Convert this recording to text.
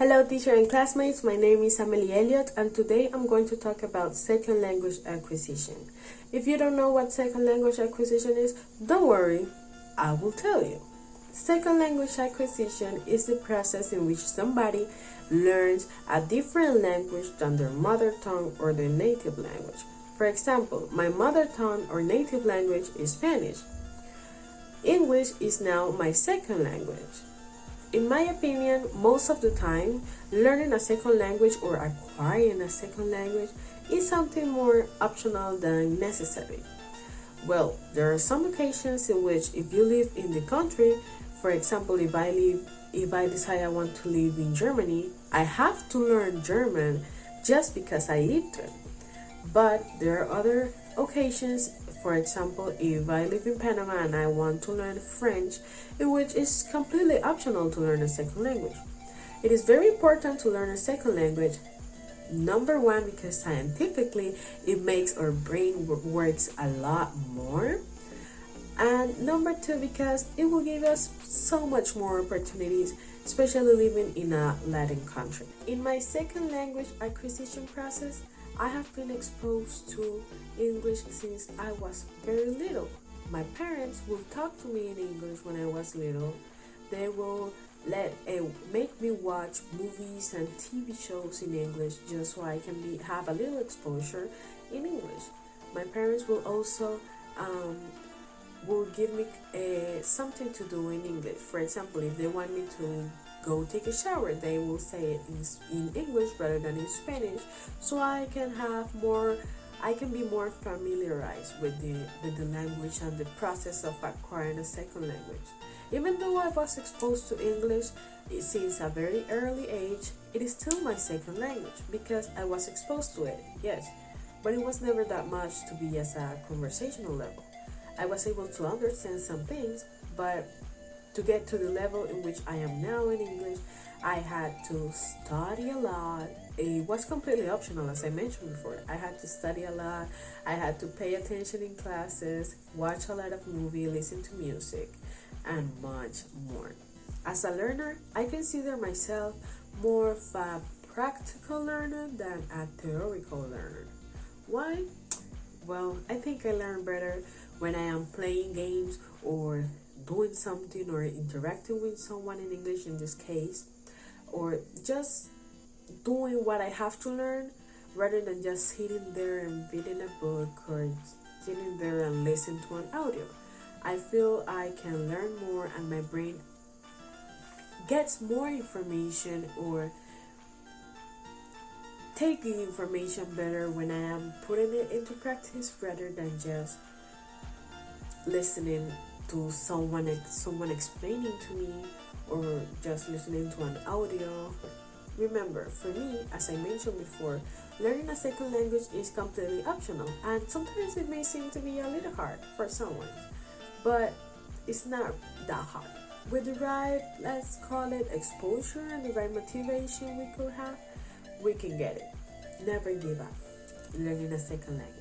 Hello teacher and classmates, my name is Amelie Elliott and today I'm going to talk about second language acquisition. If you don't know what second language acquisition is, don't worry, I will tell you. Second language acquisition is the process in which somebody learns a different language than their mother tongue or their native language. For example, my mother tongue or native language is Spanish. English is now my second language. In my opinion, most of the time, learning a second language or acquiring a second language is something more optional than necessary. Well, there are some occasions in which if you live in the country, for example, if I decide I want to live in Germany, I have to learn German just because I live there. But there are other occasions, for example, if I live in Panama and I want to learn French, in which it's completely optional to learn a second language. It is very important to learn a second language. Number one, because scientifically it makes our brain works a lot more. And number two, because it will give us so much more opportunities, especially living in a Latin country. In my second language acquisition process, I have been exposed to English since I was very little. My parents will talk to me in English when I was little. They will make me watch movies and TV shows in English just so I can have a little exposure in English. My parents will also will give me something to do in English. For example, if they want me to go take a shower, they will say it in English rather than in Spanish, so I can be more familiarized with the language and the process of acquiring a second language. Even though I was exposed to English since a very early age, it is still my second language because I was exposed to it, yes, but it was never that much to be as a conversational level. I was able to understand some things, but to get to the level in which I am now in English, I had to study a lot. It was completely optional, as I mentioned before. I had to study a lot. I had to pay attention in classes, watch a lot of movies, listen to music, and much more. As a learner, I consider myself more of a practical learner than a theoretical learner. Why? Well, I think I learn better when I am playing games or doing something or interacting with someone in English in this case, or just doing what I have to learn rather than just sitting there and reading a book or sitting there and listen to an audio. I feel I can learn more and my brain gets more information or take the information better when I am putting it into practice rather than just listening to someone explaining to me or just listening to an audio. Remember, for me, as I mentioned before, learning a second language is completely optional, and sometimes it may seem to be a little hard for someone, but it's not that hard. With the right, let's call it exposure, and the right motivation we could have, we can get it. Never give up learning a second language.